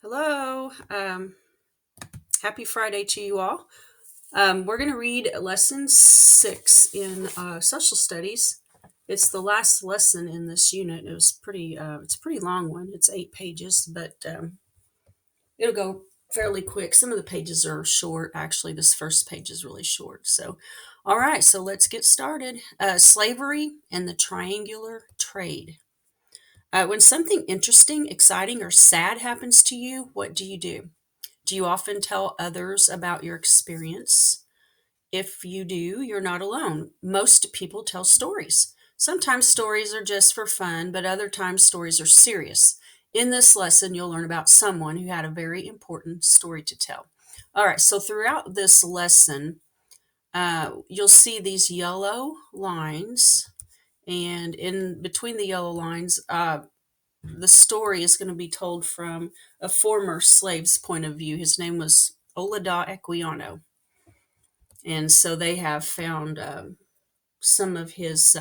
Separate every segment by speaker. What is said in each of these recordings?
Speaker 1: Hello. Happy Friday to you all. We're going to read lesson 6 in social studies. It's the last lesson in this unit. It's a pretty long one. It's 8 pages, but it'll go fairly quick. Some of the pages are short. Actually, this first page is really short. All right, so let's get started. Slavery and the triangular trade. When something interesting, exciting, or sad happens to you, what do you do? Do you often tell others about your experience? If you do, you're not alone. Most people tell stories. Sometimes stories are just for fun, but other times stories are serious. In this lesson, you'll learn about someone who had a very important story to tell. All right, so throughout this lesson, you'll see these yellow lines, and in between the yellow lines, the story is going to be told from a former slave's point of view. His name was Olada Equiano. And so they have found some of his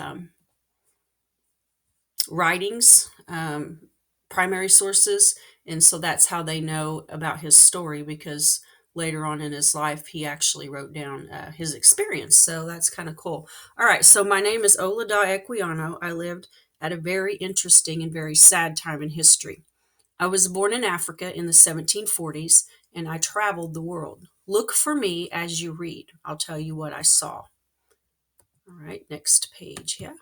Speaker 1: writings, primary sources. And so that's how they know about his story, because later on in his life, he actually wrote down his experience. So that's kind of cool. All right. So my name is Olada Equiano. I lived at a very interesting and very sad time in history. I was born in Africa in the 1740s, and I traveled the world. Look for me as you read. I'll tell you what I saw. All right, next page. Yeah.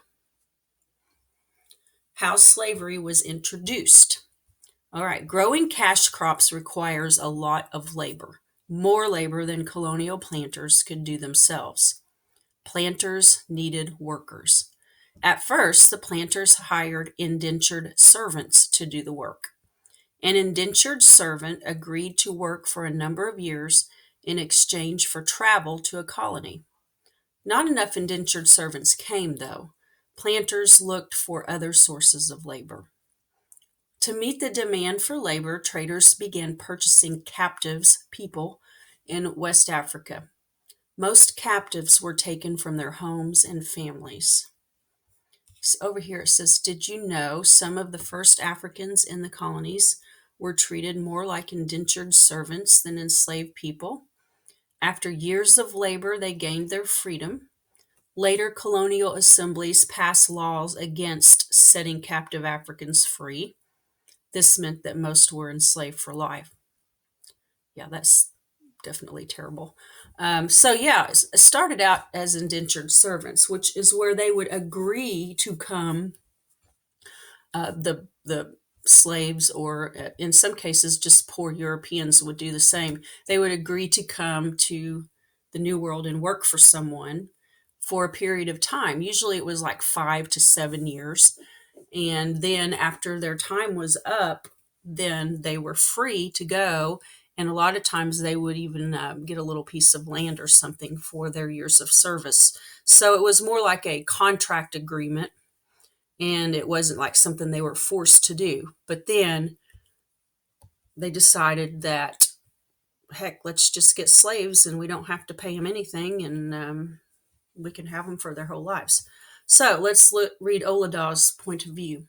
Speaker 1: How slavery was introduced. All right, growing cash crops requires a lot of labor, more labor than colonial planters could do themselves. Planters needed workers. At first, the planters hired indentured servants to do the work. An indentured servant agreed to work for a number of years in exchange for travel to a colony. Not enough indentured servants came, though. Planters looked for other sources of labor. To meet the demand for labor, traders began purchasing captives, people, in West Africa. Most captives were taken from their homes and families. Over here it says, did you know some of the first Africans in the colonies were treated more like indentured servants than enslaved people? After years of labor, they gained their freedom. Later colonial assemblies passed laws against setting captive Africans free. This meant that most were enslaved for life. Yeah, that's definitely terrible. It started out as indentured servants, which is where they would agree to come. The slaves, or in some cases, just poor Europeans would do the same. They would agree to come to the New World and work for someone for a period of time. Usually, it was like 5 to 7 years, and then after their time was up, then they were free to go. And a lot of times they would even get a little piece of land or something for their years of service. So it was more like a contract agreement, and it wasn't like something they were forced to do. But then they decided that, heck, let's just get slaves and we don't have to pay them anything, and we can have them for their whole lives. So let's read Olada's point of view.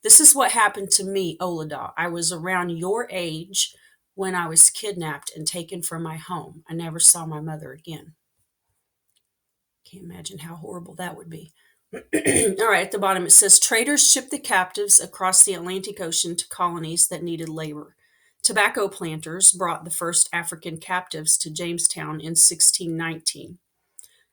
Speaker 1: This is what happened to me, Olada. I was around your age when I was kidnapped and taken from my home. I never saw my mother again. Can't imagine how horrible that would be. All right, at the bottom it says, traders shipped the captives across the Atlantic Ocean to colonies that needed labor. Tobacco planters brought the first African captives to Jamestown in 1619.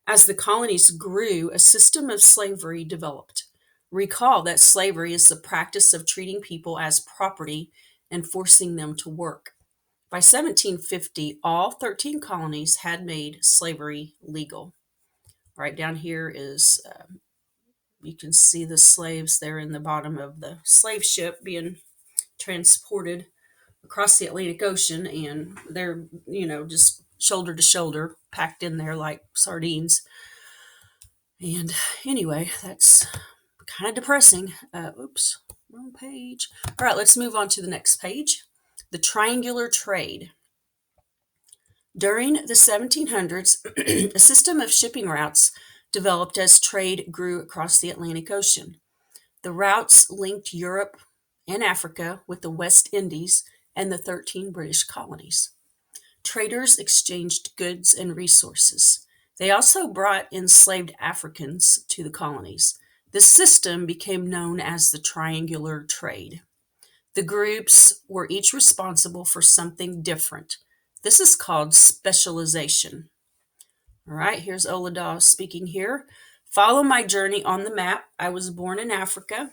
Speaker 1: As the colonies grew, a system of slavery developed. Recall that slavery is the practice of treating people as property and forcing them to work. By 1750, all 13 colonies had made slavery legal. Right down here is, you can see the slaves there in the bottom of the slave ship being transported across the Atlantic Ocean, and they're, just shoulder to shoulder, packed in there like sardines. And anyway, that's kind of depressing. Oops, wrong page. All right, let's move on to the next page. The triangular trade. During the 1700s, a system of shipping routes developed as trade grew across the Atlantic Ocean. The routes linked Europe and Africa with the West Indies and the 13 British colonies. Traders exchanged goods and resources. They also brought enslaved Africans to the colonies. This system became known as the triangular trade. The groups were each responsible for something different. This is called specialization. All right, here's Olada speaking here. Follow my journey on the map. I was born in Africa.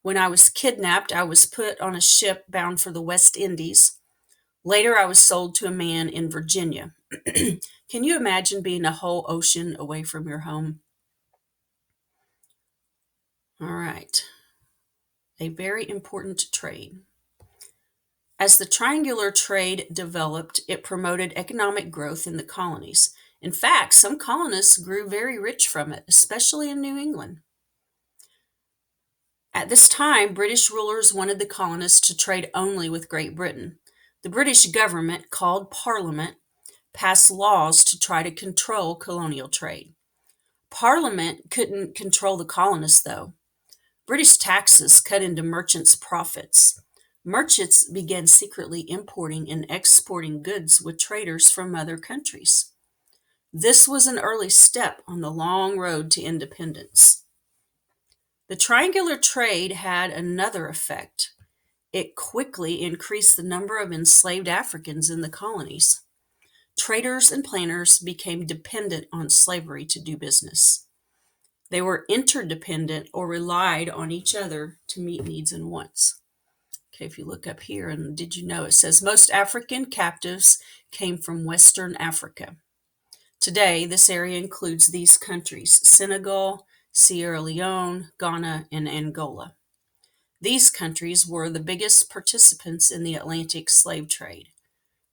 Speaker 1: When I was kidnapped, I was put on a ship bound for the West Indies. Later, I was sold to a man in Virginia. Can you imagine being a whole ocean away from your home? All right. A very important trade. As the triangular trade developed, it promoted economic growth in the colonies. In fact, some colonists grew very rich from it, especially in New England. At this time, British rulers wanted the colonists to trade only with Great Britain. The British government, called Parliament, passed laws to try to control colonial trade. Parliament couldn't control the colonists, though. British taxes cut into merchants' profits. Merchants began secretly importing and exporting goods with traders from other countries. This was an early step on the long road to independence. The triangular trade had another effect. It quickly increased the number of enslaved Africans in the colonies. Traders and planters became dependent on slavery to do business. They were interdependent or relied on each other to meet needs and wants. Okay, if you look up here, and did you know it says most African captives came from Western Africa. Today, this area includes these countries: Senegal, Sierra Leone, Ghana, and Angola. These countries were the biggest participants in the Atlantic slave trade.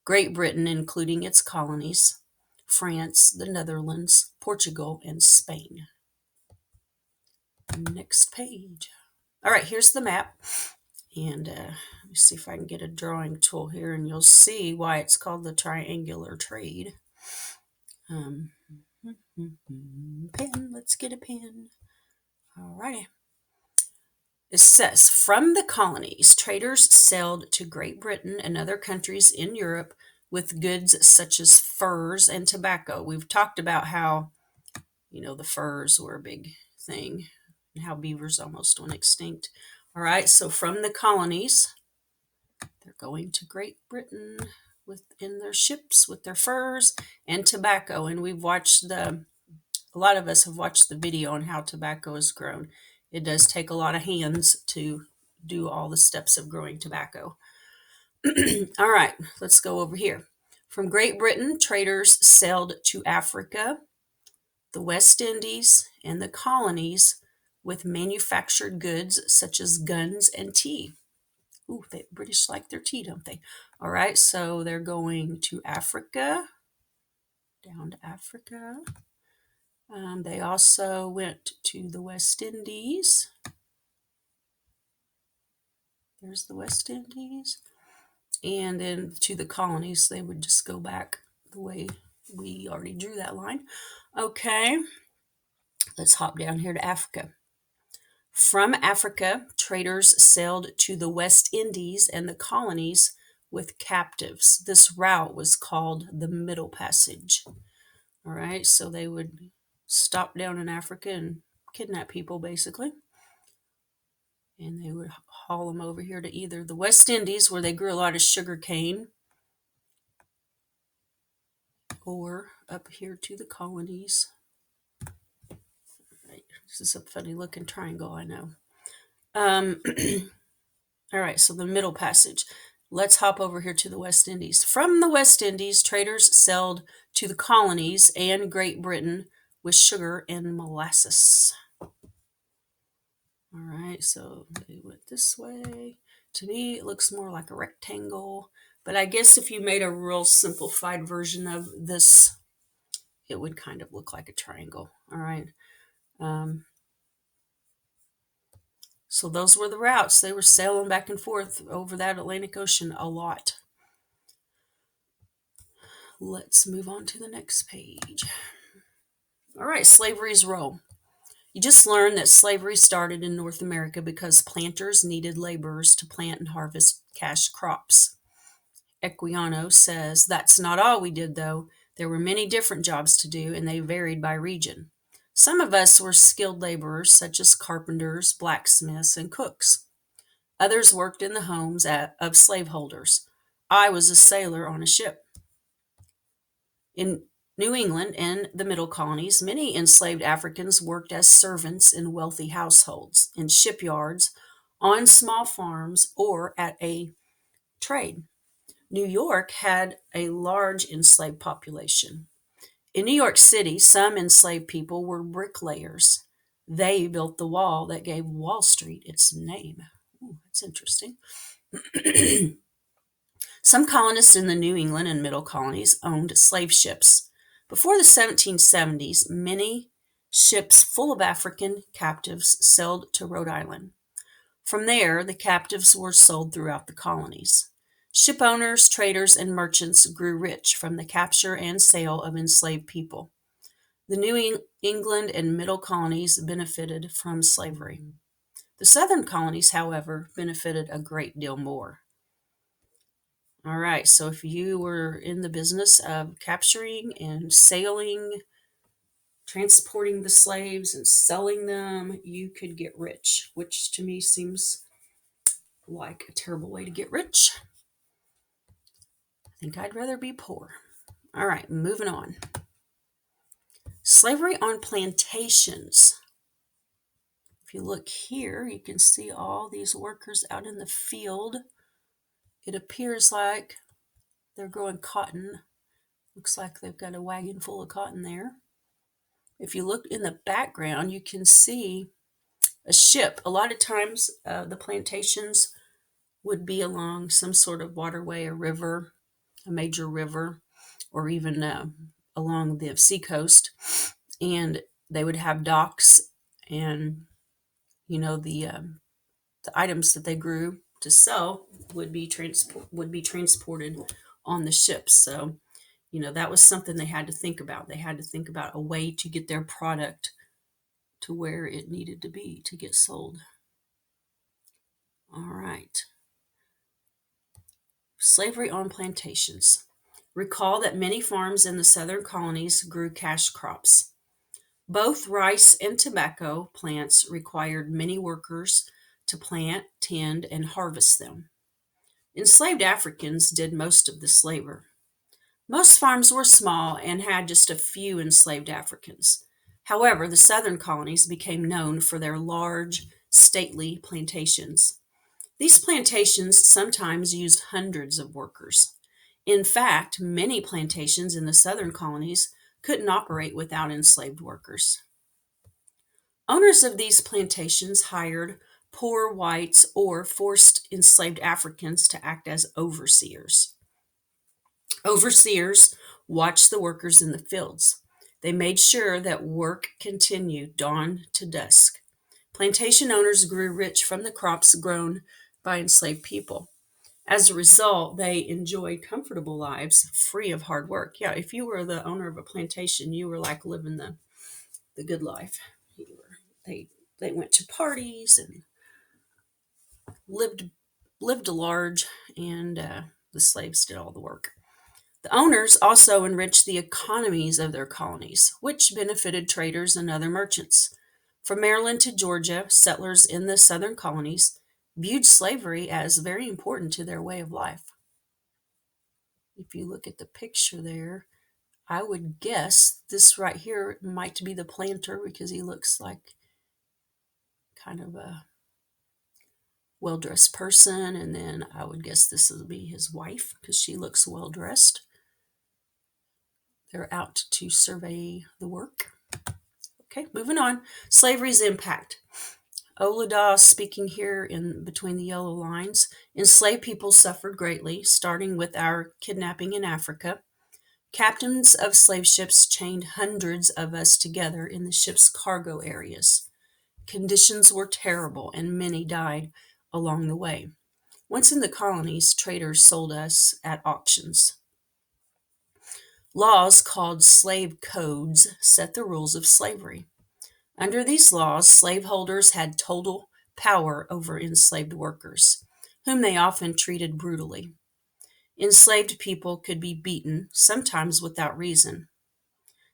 Speaker 1: Great Britain, including its colonies, France, the Netherlands, Portugal, and Spain. Next page. All right, here's the map. And let me see if I can get a drawing tool here, and you'll see why it's called the triangular trade. Pen, let's get a pen. All righty. It says, from the colonies, traders sailed to Great Britain and other countries in Europe with goods such as furs and tobacco. We've talked about how, the furs were a big thing and how beavers almost went extinct. All right, so from the colonies, they're going to Great Britain in their ships with their furs and tobacco. And a lot of us have watched the video on how tobacco is grown. It does take a lot of hands to do all the steps of growing tobacco. All right, let's go over here. From Great Britain, traders sailed to Africa, the West Indies, and the colonies with manufactured goods such as guns and tea. Ooh, the British like their tea, don't they? All right, so they're going to Africa, down to Africa. They also went to the West Indies. There's the West Indies. And then to the colonies, they would just go back the way we already drew that line. Okay, let's hop down here to Africa. From Africa, traders sailed to the West Indies and the colonies with captives. This route was called the Middle Passage. All right, so they would stop down in Africa and kidnap people, basically. And they would haul them over here to either the West Indies, where they grew a lot of sugar cane, or up here to the colonies. Right, this is a funny looking triangle, I know. All right, so the Middle Passage. Let's hop over here to the West Indies. From the West Indies, traders sailed to the colonies and Great Britain with sugar and molasses. All right, so they went this way. To me, it looks more like a rectangle, but I guess if you made a real simplified version of this, it would kind of look like a triangle. All right. So those were the routes. They were sailing back and forth over that Atlantic Ocean a lot. Let's move on to the next page. All right, slavery's role. You just learned that slavery started in North America because planters needed laborers to plant and harvest cash crops. Equiano says, "That's not all we did, though. There were many different jobs to do, and they varied by region. Some of us were skilled laborers, such as carpenters, blacksmiths, and cooks. Others worked in the homes of slaveholders. I was a sailor on a ship." In New England and the middle colonies, many enslaved Africans worked as servants in wealthy households, in shipyards, on small farms, or at a trade. New York had a large enslaved population. In New York City, some enslaved people were bricklayers. They built the wall that gave Wall Street its name. Ooh, that's interesting. Some colonists in the New England and middle colonies owned slave ships. Before the 1770s, many ships full of African captives sailed to Rhode Island. From there, the captives were sold throughout the colonies. Ship owners, traders, and merchants grew rich from the capture and sale of enslaved people. The New England and middle colonies benefited from slavery. The southern colonies, however, benefited a great deal more. All right, so if you were in the business of capturing and sailing, transporting the slaves and selling them, you could get rich, which to me seems like a terrible way to get rich. I think I'd rather be poor. All right, moving on. Slavery on plantations. If you look here, you can see all these workers out in the field. It appears like they're growing cotton. Looks like they've got a wagon full of cotton there. If you look in the background, you can see a ship. A lot of times, the plantations would be along some sort of waterway, a river, a major river, or even along the seacoast. And they would have docks, and the items that they grew to sell would be transported on the ships. So that was something they had to think about. They had to think about a way to get their product to where it needed to be to get sold. All right. Slavery on plantations. Recall that many farms in the southern colonies grew cash crops. Both rice and tobacco plants required many workers to plant, tend, and harvest them. Enslaved Africans did most of this labor. Most farms were small and had just a few enslaved Africans. However, the southern colonies became known for their large, stately plantations. These plantations sometimes used hundreds of workers. In fact, many plantations in the southern colonies couldn't operate without enslaved workers. Owners of these plantations hired poor whites or forced enslaved Africans to act as overseers. Overseers watched the workers in the fields. They made sure that work continued dawn to dusk. Plantation owners grew rich from the crops grown by enslaved people. As a result, they enjoyed comfortable lives free of hard work. Yeah, if you were the owner of a plantation, you were like living the good life. They went to parties and lived large, and the slaves did all the work. The owners also enriched the economies of their colonies, which benefited traders and other merchants. From Maryland to Georgia, settlers in the southern colonies viewed slavery as very important to their way of life. If you look at the picture there, I would guess this right here might be the planter, because he looks like kind of a well-dressed person. And then I would guess this will be his wife, because she looks well-dressed. They're out to survey the work. Okay, moving on. Slavery's impact. Olada speaking here in between the yellow lines. Enslaved people suffered greatly, starting with our kidnapping in Africa. Captains of slave ships chained hundreds of us together in the ship's cargo areas. Conditions were terrible, and many died along the way. Once in the colonies, traders sold us at auctions. Laws called slave codes set the rules of slavery. Under these laws, slaveholders had total power over enslaved workers, whom they often treated brutally. Enslaved people could be beaten, sometimes without reason.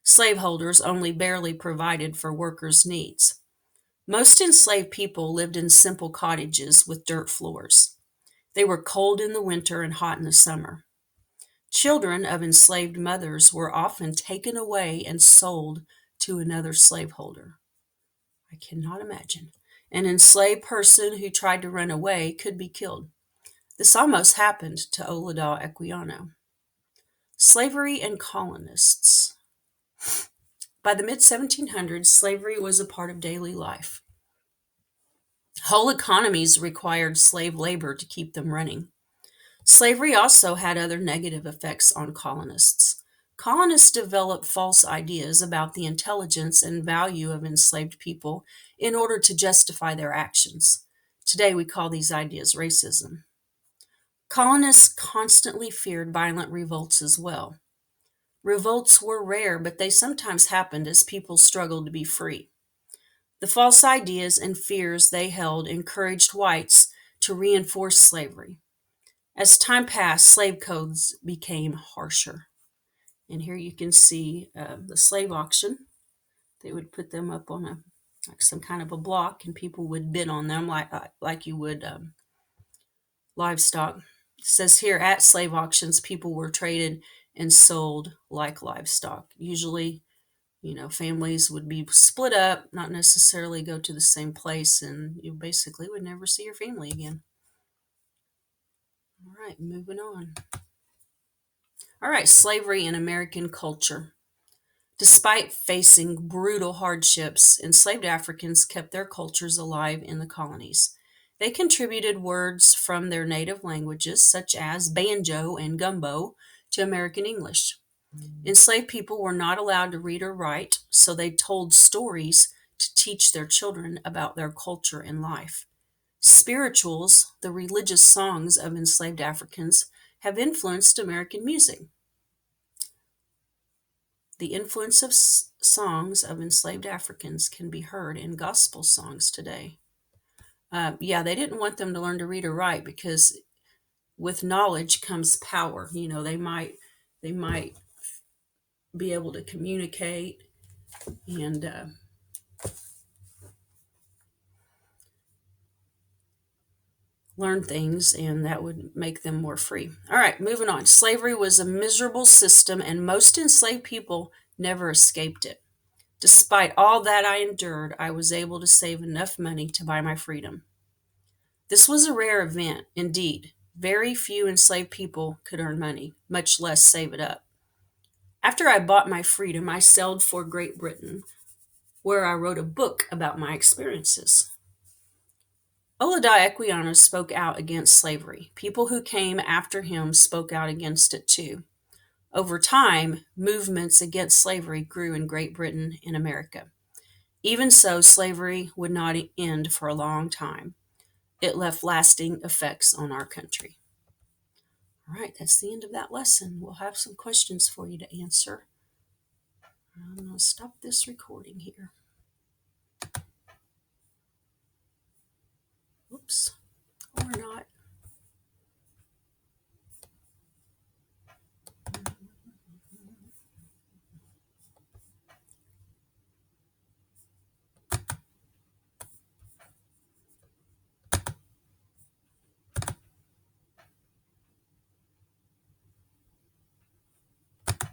Speaker 1: Slaveholders only barely provided for workers' needs. Most enslaved people lived in simple cottages with dirt floors. They were cold in the winter and hot in the summer. Children of enslaved mothers were often taken away and sold to another slaveholder. I cannot imagine. An enslaved person who tried to run away could be killed. This almost happened to Olaudah Equiano. Slavery and colonists. By the mid 1700s, slavery was a part of daily life. Whole economies required slave labor to keep them running. Slavery also had other negative effects on colonists. Colonists developed false ideas about the intelligence and value of enslaved people in order to justify their actions. Today, we call these ideas racism. Colonists constantly feared violent revolts as well. Revolts were rare, but they sometimes happened as people struggled to be free. The false ideas and fears they held encouraged whites to reinforce slavery. As time passed, slave codes became harsher. And here you can see the slave auction. They would put them up on like some kind of a block, and people would bid on them like you would livestock. It says here, at slave auctions, people were traded and sold like livestock. Usually, families would be split up, not necessarily go to the same place, and you basically would never see your family again. All right, moving on. All right, slavery in American culture. Despite facing brutal hardships, enslaved Africans kept their cultures alive in the colonies. They contributed words from their native languages, such as banjo and gumbo, to American English. Enslaved people were not allowed to read or write, so they told stories to teach their children about their culture and life. Spirituals, the religious songs of enslaved Africans, have influenced American music. The influence of songs of enslaved Africans can be heard in gospel songs today. They didn't want them to learn to read or write because with knowledge comes power. They might be able to communicate and learn things, and that would make them more free. All right, moving on. Slavery was a miserable system, and most enslaved people never escaped it. Despite all that I endured, I was able to save enough money to buy my freedom. This was a rare event, indeed. Very few enslaved people could earn money, much less save it up. After I bought my freedom, I sailed for Great Britain, where I wrote a book about my experiences. Olaudah Equiano spoke out against slavery. People who came after him spoke out against it too. Over time, movements against slavery grew in Great Britain and America. Even so, slavery would not end for a long time. It left lasting effects on our country. All right, that's the end of that lesson. We'll have some questions for you to answer. I'm going to stop this recording here. Oops, or not.